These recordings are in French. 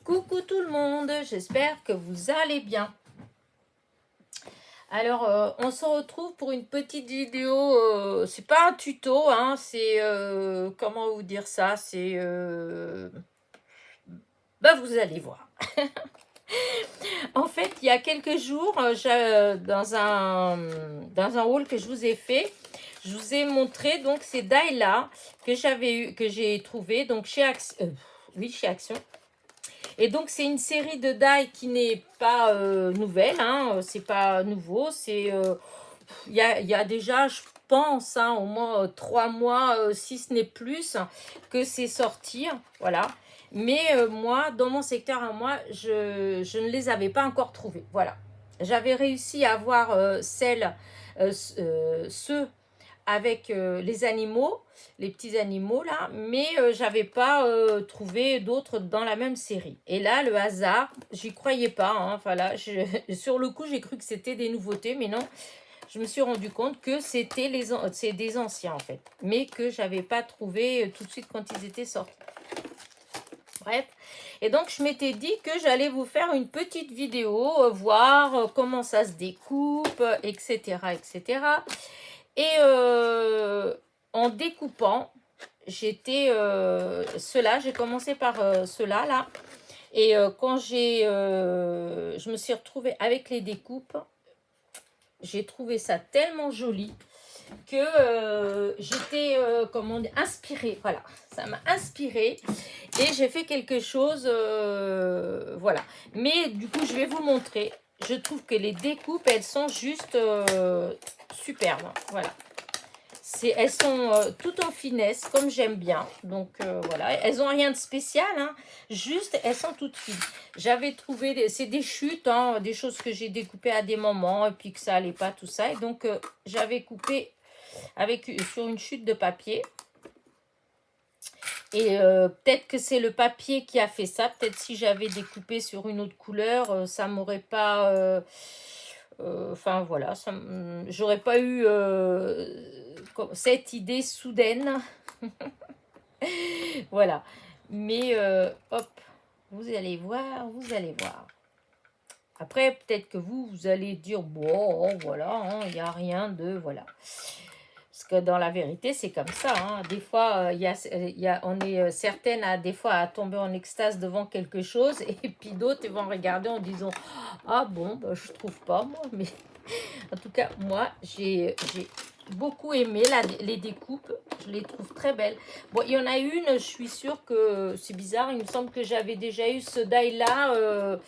Coucou tout le monde, j'espère que vous allez bien. Alors, on se retrouve pour une petite vidéo, c'est pas un tuto, hein, c'est, comment vous dire ça, c'est, vous allez voir. En fait, il y a quelques jours, dans un haul que je vous ai fait, je vous ai montré donc ces die-là que j'ai trouvé donc chez Action. Et donc, c'est une série de die qui n'est pas nouvelle, hein, c'est pas nouveau. Il y a déjà, je pense, hein, au moins 3 mois, si ce n'est plus, que c'est sorti. Voilà. Mais moi, dans mon secteur à moi, je ne les avais pas encore trouvés. Voilà. J'avais réussi à avoir ceux avec les animaux, les petits animaux là, mais j'avais pas trouvé d'autres dans la même série. Et là, le hasard, j'y croyais pas, hein. Enfin là, sur le coup, j'ai cru que c'était des nouveautés, mais non, je me suis rendu compte que c'est des anciens en fait, mais que j'avais pas trouvé tout de suite quand ils étaient sortis. Bref, et donc je m'étais dit que j'allais vous faire une petite vidéo, voir comment ça se découpe, etc., etc. Et en découpant, j'ai commencé par ceux-là, là. Et quand je me suis retrouvée avec les découpes, j'ai trouvé ça tellement joli que j'étais, comment dire, inspirée. Voilà, ça m'a inspirée et j'ai fait quelque chose, voilà. Mais du coup, je vais vous montrer. Je trouve que les découpes, elles sont juste superbes. Voilà. Elles sont toutes en finesse, comme j'aime bien. Donc, voilà. Elles n'ont rien de spécial, hein. Juste, elles sont toutes fines. J'avais trouvé, c'est des chutes, hein, des choses que j'ai découpées à des moments, et puis que ça allait pas, tout ça. Et donc, j'avais coupé sur une chute de papier. Et peut-être que c'est le papier qui a fait ça. Peut-être si j'avais découpé sur une autre couleur, ça m'aurait pas... enfin voilà, j'aurais pas eu cette idée soudaine. Voilà. Mais hop, vous allez voir, vous allez voir. Après, peut-être que vous allez dire, bon, voilà, hein, il n'y a rien de... Voilà. Parce que dans la vérité, c'est comme ça, hein. Des fois, on est certaines des fois à tomber en extase devant quelque chose, et puis d'autres vont regarder en disant « Ah bon, bah, je trouve pas, moi. » Mais en tout cas, moi, j'ai beaucoup aimé les découpes. Je les trouve très belles. Bon, il y en a une, je suis sûre que c'est bizarre. Il me semble que j'avais déjà eu ce die-là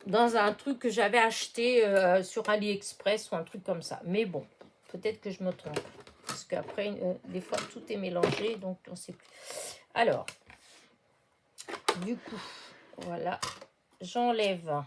dans un truc que j'avais acheté sur AliExpress ou un truc comme ça. Mais bon, peut-être que je me trompe. Parce qu'après, des fois, tout est mélangé, donc on ne sait plus. Alors, du coup, voilà. J'enlève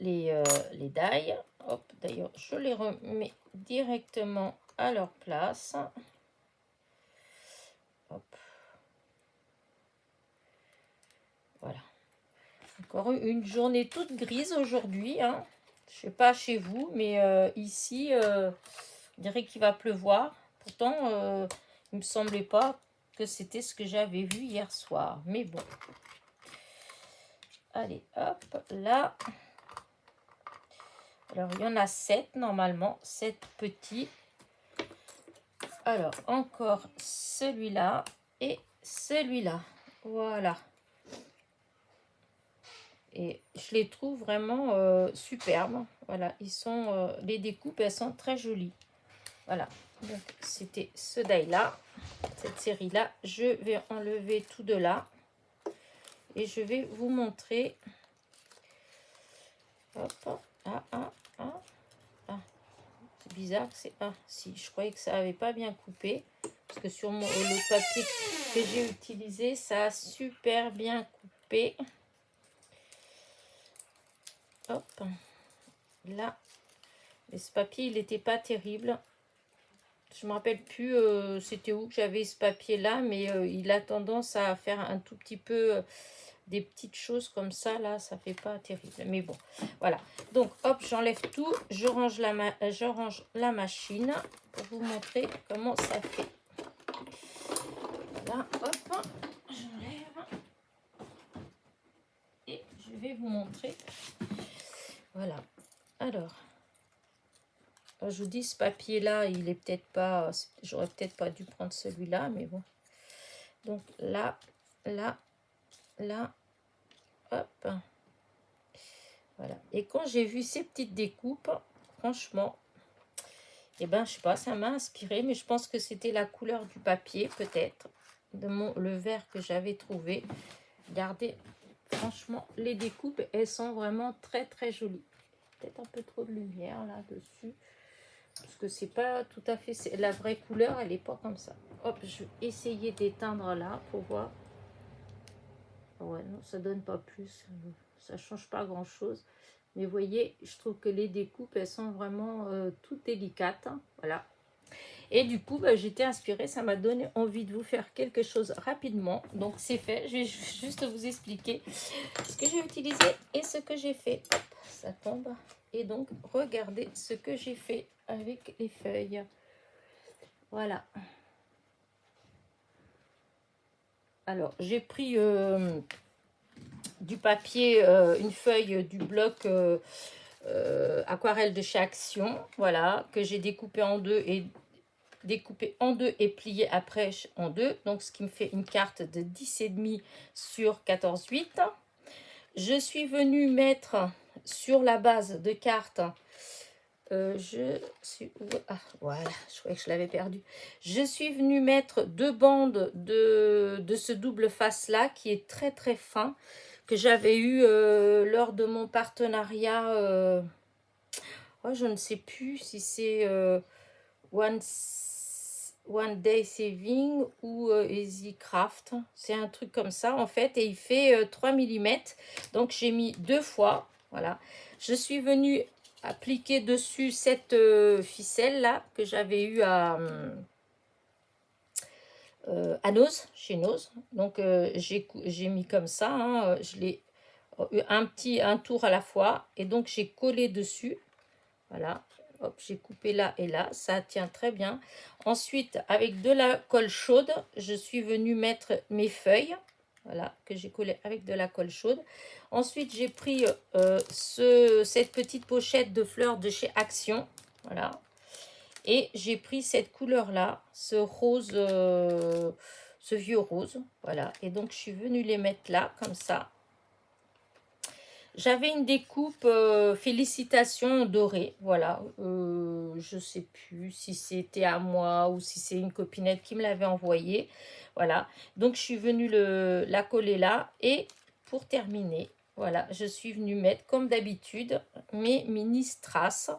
les die. Hop, d'ailleurs, je les remets directement à leur place. Hop. Voilà. Encore une journée toute grise aujourd'hui, hein. Je sais pas chez vous, mais ici, on dirait qu'il va pleuvoir. Pourtant, il me semblait pas que c'était ce que j'avais vu hier soir. Mais bon. Allez, hop, là. Alors, il y en a 7 normalement, 7 petits. Alors, encore celui-là et celui-là. Voilà. Et je les trouve vraiment superbes. Voilà, les découpes, elles sont très jolies. Voilà, donc c'était ce die-là, cette série-là. Je vais enlever tout de là. Et je vais vous montrer. Hop, c'est bizarre que c'est... Ah, si, je croyais que ça n'avait pas bien coupé. Parce que sur le papier que j'ai utilisé, ça a super bien coupé. Hop, là. Et ce papier, il n'était pas terrible. Je me rappelle plus c'était où que j'avais ce papier là, mais il a tendance à faire un tout petit peu des petites choses comme ça là, ça fait pas terrible, mais bon, voilà. Donc hop, j'enlève tout, je range la machine pour vous montrer comment ça fait. Voilà, hop, j'enlève. vais vous montrer. Voilà. Alors, je vous dis, ce papier-là, il est peut-être pas... J'aurais peut-être pas dû prendre celui-là, mais bon. Donc là, là, là, hop. Voilà. Et quand j'ai vu ces petites découpes, franchement, eh ben, je sais pas, ça m'a inspiré, mais je pense que c'était la couleur du papier, peut-être, le vert que j'avais trouvé. Regardez, franchement, les découpes, elles sont vraiment très, très jolies. Peut-être un peu trop de lumière là-dessus, parce que c'est pas tout à fait... La vraie couleur, elle est pas comme ça. Hop, je vais essayer d'éteindre là pour voir. Ouais, non, ça donne pas plus. Ça change pas grand-chose. Mais vous voyez, je trouve que les découpes, elles sont vraiment toutes délicates. Hein, voilà. Et du coup, bah, j'étais inspirée. Ça m'a donné envie de vous faire quelque chose rapidement. Donc, c'est fait. Je vais juste vous expliquer ce que j'ai utilisé et ce que j'ai fait. Hop, ça tombe. Et donc, regardez ce que j'ai fait avec les feuilles. Voilà. Alors, j'ai pris du papier, une feuille du bloc aquarelle de chez Action, voilà, que j'ai découpé en deux et plié après en deux, donc ce qui me fait une carte de 10,5 sur 14,8. Je suis venue mettre sur la base de carte, voilà, je croyais que je l'avais perdu. Je suis venue mettre 2 bandes de ce double face là qui est très très fin, que j'avais eu lors de mon partenariat. Je ne sais plus si c'est One Day Saving ou Easy Craft. C'est un truc comme ça en fait, et il fait 3 mm. Donc j'ai mis 2 fois. Voilà. Je suis venue appliquer dessus cette ficelle là que j'avais eu à Nose, chez Nose. Donc j'ai mis comme ça, hein, je l'ai un tour à la fois, et donc j'ai collé dessus. Voilà, hop, j'ai coupé là et là, ça tient très bien. Ensuite, avec de la colle chaude, je suis venue mettre mes feuilles, voilà, que j'ai collé avec de la colle chaude. Ensuite, j'ai pris cette petite pochette de fleurs de chez Action, voilà. Et j'ai pris cette couleur-là, ce rose, ce vieux rose, voilà. Et donc, je suis venue les mettre là, comme ça. J'avais une découpe félicitations dorée, voilà. Je sais plus si c'était à moi ou si c'est une copinette qui me l'avait envoyée. Voilà, donc je suis venue la coller là. Et pour terminer, voilà, je suis venue mettre comme d'habitude mes mini strass.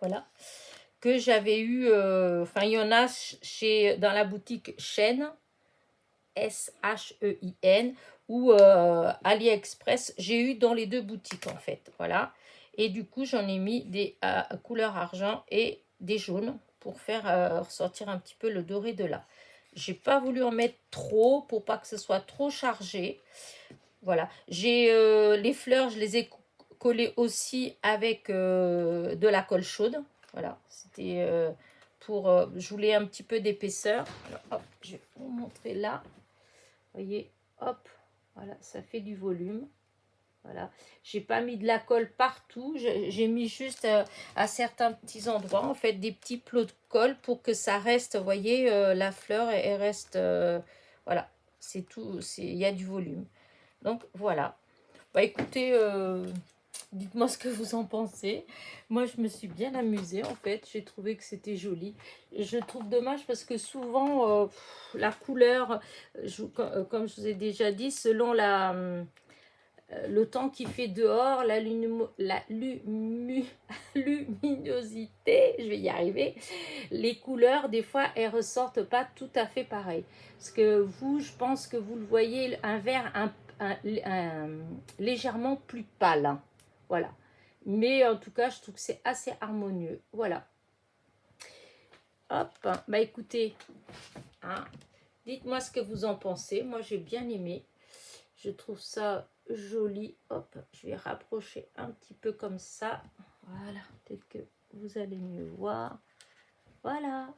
Voilà, que j'avais eu, enfin il y en a dans la boutique Shein, SHEIN, ou AliExpress. J'ai eu dans les deux boutiques en fait, voilà. Et du coup j'en ai mis des couleur argent et des jaunes pour faire ressortir un petit peu le doré de là. J'ai pas voulu en mettre trop pour pas que ce soit trop chargé. Voilà, j'ai les fleurs, je les ai collées aussi avec de la colle chaude. Voilà, c'était pour je voulais un petit peu d'épaisseur. Alors hop, je vais vous montrer là. Voyez, hop, voilà, ça fait du volume. Voilà, j'ai pas mis de la colle partout, j'ai mis juste à certains petits endroits, en fait, des petits plots de colle pour que ça reste, vous voyez, la fleur, elle reste, voilà, c'est tout, il y a du volume. Donc, voilà. Bah, écoutez, dites-moi ce que vous en pensez. Moi, je me suis bien amusée, en fait. J'ai trouvé que c'était joli. Je trouve dommage parce que souvent, la couleur, comme je vous ai déjà dit, selon le temps qui fait dehors, la luminosité, je vais y arriver, les couleurs, des fois, elles ressortent pas tout à fait pareil. Parce que vous, je pense que vous le voyez, un vert légèrement plus pâle. Hein. Voilà. Mais en tout cas, je trouve que c'est assez harmonieux. Voilà. Hop. Bah écoutez, hein, dites-moi ce que vous en pensez. Moi, j'ai bien aimé. Je trouve ça joli. Hop, je vais rapprocher un petit peu comme ça. Voilà, peut-être que vous allez mieux voir. Voilà.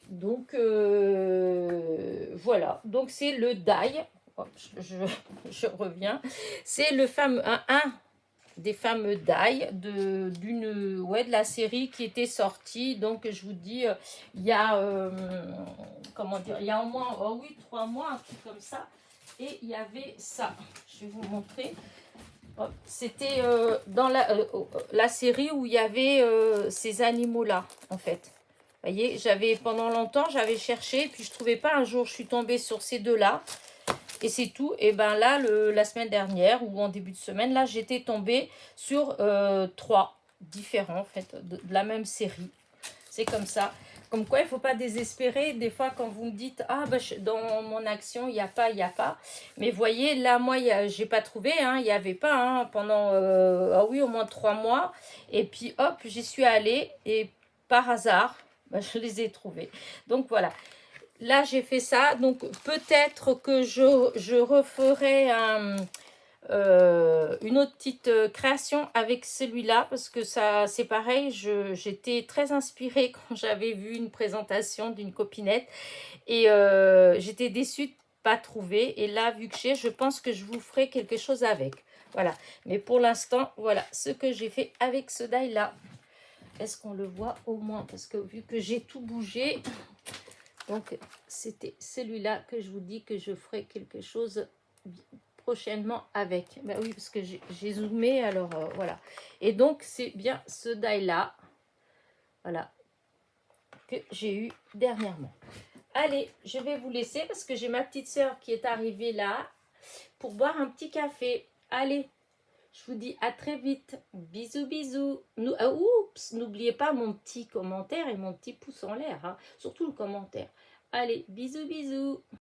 Donc, voilà. Donc, c'est le die. hop, je reviens. C'est le fameux, un des fameux die de la série qui était sortie. Donc, je vous dis, il y a, comment dire, il y a au moins, oh oui, 3 mois, un truc comme ça. Et il y avait ça. Je vais vous montrer. C'était dans la série où il y avait ces animaux-là, en fait. Vous voyez, pendant longtemps, j'avais cherché, puis je ne trouvais pas. Un jour, je suis tombée sur ces deux-là. Et c'est tout. Et ben là, la semaine dernière, ou en début de semaine, là, j'étais tombée sur 3 différents, en fait, de la même série. C'est comme ça. Comme quoi, il ne faut pas désespérer. Des fois, quand vous me dites, ah, ben, dans mon action, il n'y a pas, il n'y a pas. Mais voyez, là, moi, je n'ai pas trouvé. Hein, il n'y avait pas hein, pendant, ah oui, au moins 3 mois. Et puis, hop, j'y suis allée. Et par hasard, ben, je les ai trouvés. Donc, voilà. Là, j'ai fait ça. Donc, peut-être que je referai une autre petite création avec celui-là. Parce que ça, c'est pareil. J'étais très inspirée quand j'avais vu une présentation d'une copinette. Et j'étais déçue de ne pas trouver. Et là, vu que je pense que je vous ferai quelque chose avec. Voilà. Mais pour l'instant, voilà ce que j'ai fait avec ce die-là. Est-ce qu'on le voit au moins? Parce que vu que j'ai tout bougé... Donc, c'était celui-là que je vous dis que je ferai quelque chose prochainement avec. Ben oui, parce que j'ai zoomé, alors voilà. Et donc, c'est bien ce die-là, voilà, que j'ai eu dernièrement. Allez, je vais vous laisser parce que j'ai ma petite sœur qui est arrivée là pour boire un petit café. Allez, je vous dis à très vite. Bisous, bisous. Oups, n'oubliez pas mon petit commentaire et mon petit pouce en l'air. Hein. Surtout le commentaire. Allez, bisous, bisous.